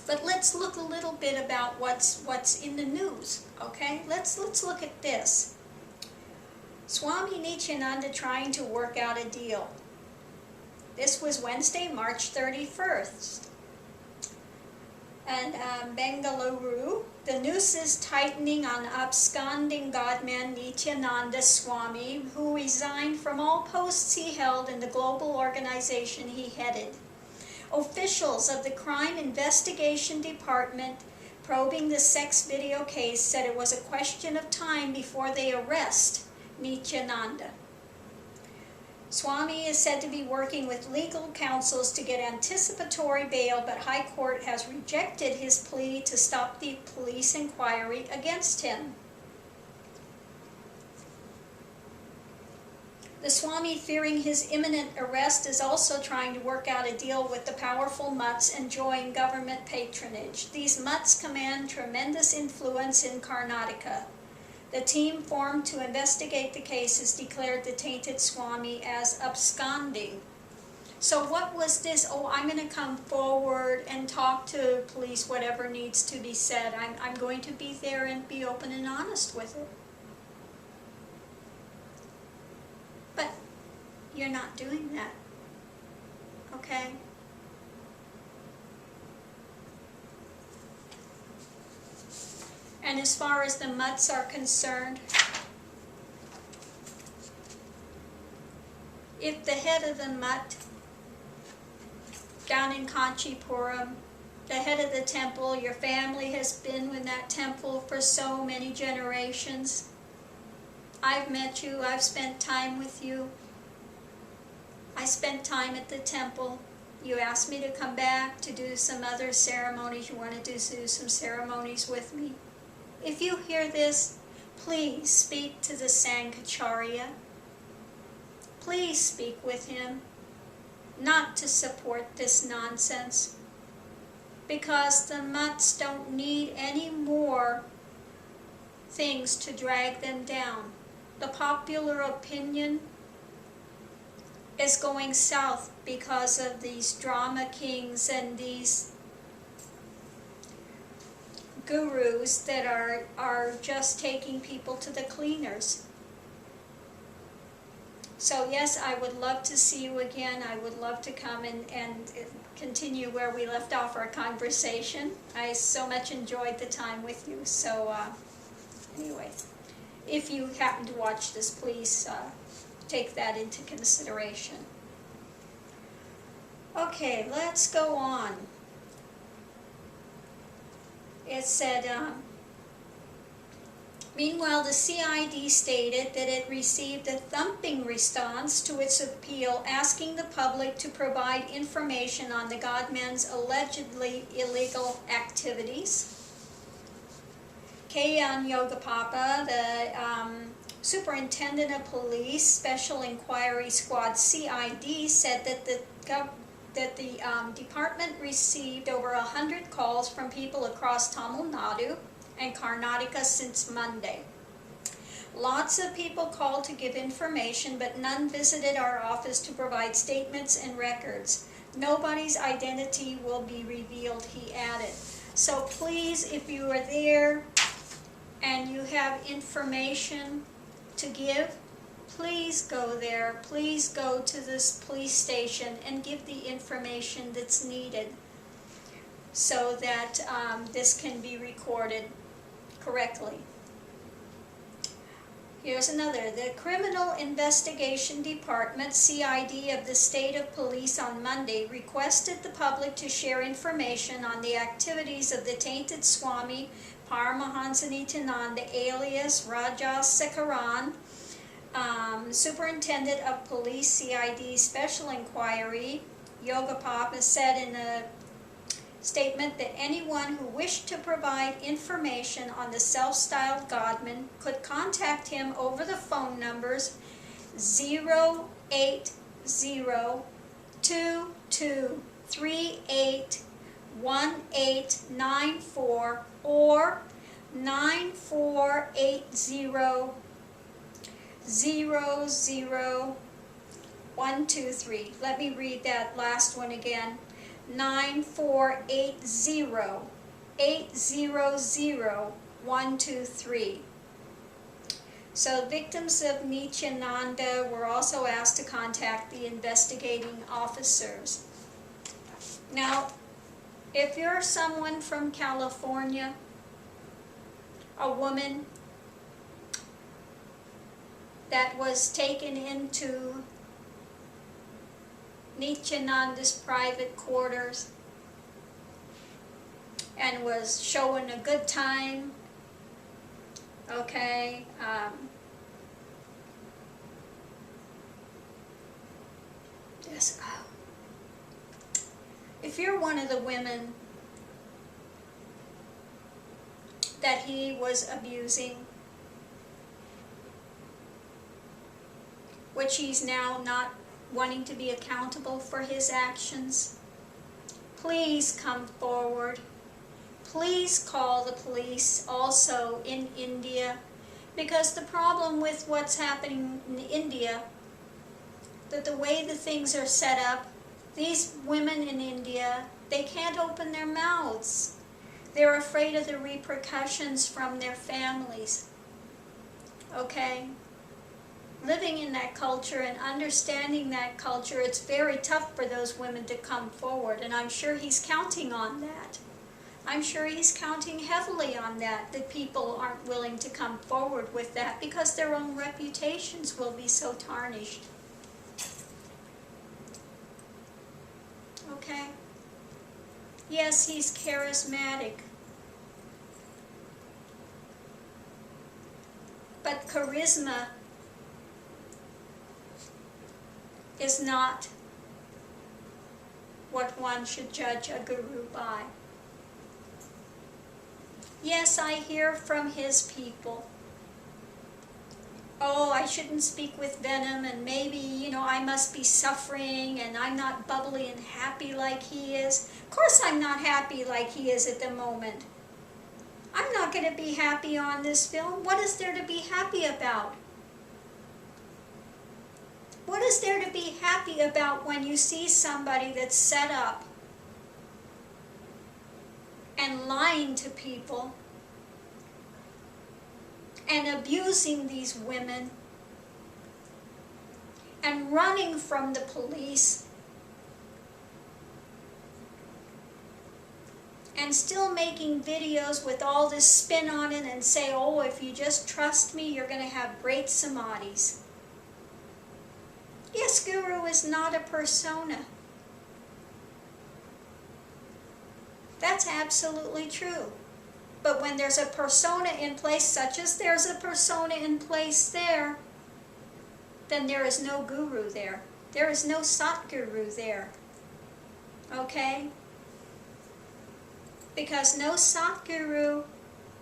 But let's look a little bit about what's in the news, okay? Let's look at this. Swami Nithyananda trying to work out a deal. This was Wednesday, March 31st. And Bengaluru, the noose is tightening on absconding godman Nithyananda Swami, who resigned from all posts he held in the global organization he headed. Officials of the Crime Investigation Department probing the sex video case said it was a question of time before they arrest Nithyananda. Swami is said to be working with legal counsels to get anticipatory bail, but High Court has rejected his plea to stop the police inquiry against him. The Swami, fearing his imminent arrest, is also trying to work out a deal with the powerful mutts enjoying government patronage. These mutts command tremendous influence in Karnataka. The team formed to investigate the case has declared the tainted Swami as absconding. So what was this? Oh, I'm going to come forward and talk to police, whatever needs to be said. I'm going to be there and be open and honest with it. But you're not doing that, okay? And as far as the mutts are concerned, if the head of the mutt down in Kanchipuram, the head of the temple, your family has been in that temple for so many generations. I've met you, I've spent time with you. I spent time at the temple. You asked me to come back to do some other ceremonies. You wanted to do some ceremonies with me. If you hear this, please speak to the Sangacharya. Please speak with him, not to support this nonsense, because the mutts don't need any more things to drag them down. The popular opinion is going south because of these drama kings and these gurus that are just taking people to the cleaners. So yes, I would love to see you again. I would love to come and continue where we left off our conversation. I so much enjoyed the time with you. So anyway, if you happen to watch this, please take that into consideration. Okay, let's go on. It said, meanwhile, the CID stated that it received a thumping response to its appeal asking the public to provide information on the godman's allegedly illegal activities. Kayan Yogapapa, the Superintendent of Police Special Inquiry Squad CID, said that the department received over 100 calls from people across Tamil Nadu and Karnataka since Monday. Lots of people called to give information, but none visited our office to provide statements and records. Nobody's identity will be revealed, he added. So please, if you are there and you have information to give, please go there. Please go to this police station and give the information that's needed so that this can be recorded correctly. Here's another. The Criminal Investigation Department, CID, of the State of Police on Monday requested the public to share information on the activities of the tainted Swami Paramahansa Nithyananda alias Rajasekaran, Superintendent of Police CID Special Inquiry. Yogapapa said in a statement that anyone who wished to provide information on the self-styled godman could contact him over the phone numbers 08022381894 or 9480-00123. Let me read that last one again. 9480-800-123. So victims of Nithyananda were also asked to contact the investigating officers. Now, if you're someone from California, a woman that was taken into Nithyananda's private quarters and was showing a good time, okay, if you're one of the women that he was abusing, which he's now not wanting to be accountable for his actions, please come forward. Please call the police also in India, because the problem with what's happening in India, that the way the things are set up, these women in India, they can't open their mouths. They're afraid of the repercussions from their families. Okay? Living in that culture and understanding that culture, it's very tough for those women to come forward, and I'm sure he's counting on that. I'm sure he's counting heavily on that people aren't willing to come forward with that because their own reputations will be so tarnished. Okay? Yes, he's charismatic. But charisma is not what one should judge a guru by. Yes, I hear from his people, oh, I shouldn't speak with venom, and maybe, I must be suffering, and I'm not bubbly and happy like he is. Of course I'm not happy like he is at the moment. I'm not going to be happy on this film. What is there to be happy about? What is there to be happy about when you see somebody that's set up and lying to people and abusing these women and running from the police and still making videos with all this spin on it and say, oh, if you just trust me, you're going to have great samadhis. Yes, Guru is not a persona. That's absolutely true. But when there's a persona in place, such as there's a persona in place there, then there is no Guru there. There is no Satguru there. Okay? Because no Satguru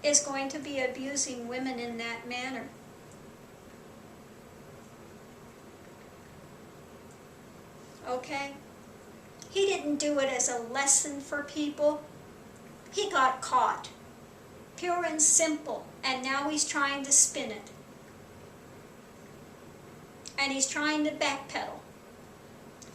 is going to be abusing women in that manner. Okay? He didn't do it as a lesson for people. He got caught. Pure and simple. And now he's trying to spin it. And he's trying to backpedal.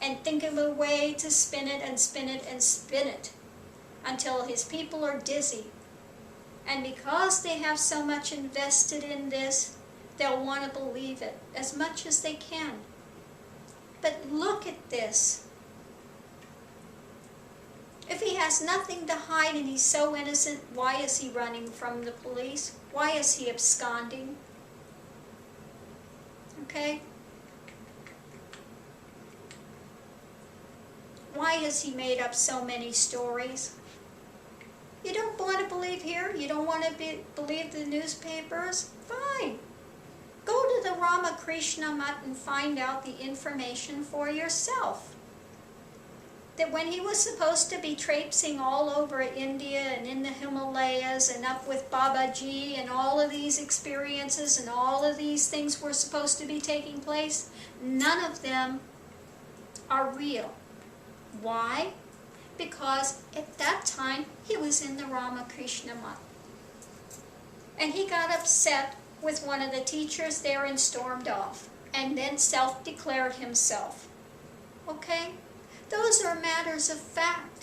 And think of a way to spin it and spin it and spin it. Until his people are dizzy. And because they have so much invested in this, they'll want to believe it as much as they can. But look at this. If he has nothing to hide and he's so innocent, why is he running from the police? Why is he absconding? Okay? Why has he made up so many stories? You don't want to believe here? You don't want to believe the newspapers? Fine. Go to the Ramakrishna Mutt and find out the information for yourself. That when he was supposed to be traipsing all over India and in the Himalayas and up with Babaji and all of these experiences and all of these things were supposed to be taking place, none of them are real. Why? Because at that time he was in the Ramakrishna Mutt. And he got upset with one of the teachers there and stormed off. And then self-declared himself. Okay? Those are matters of fact.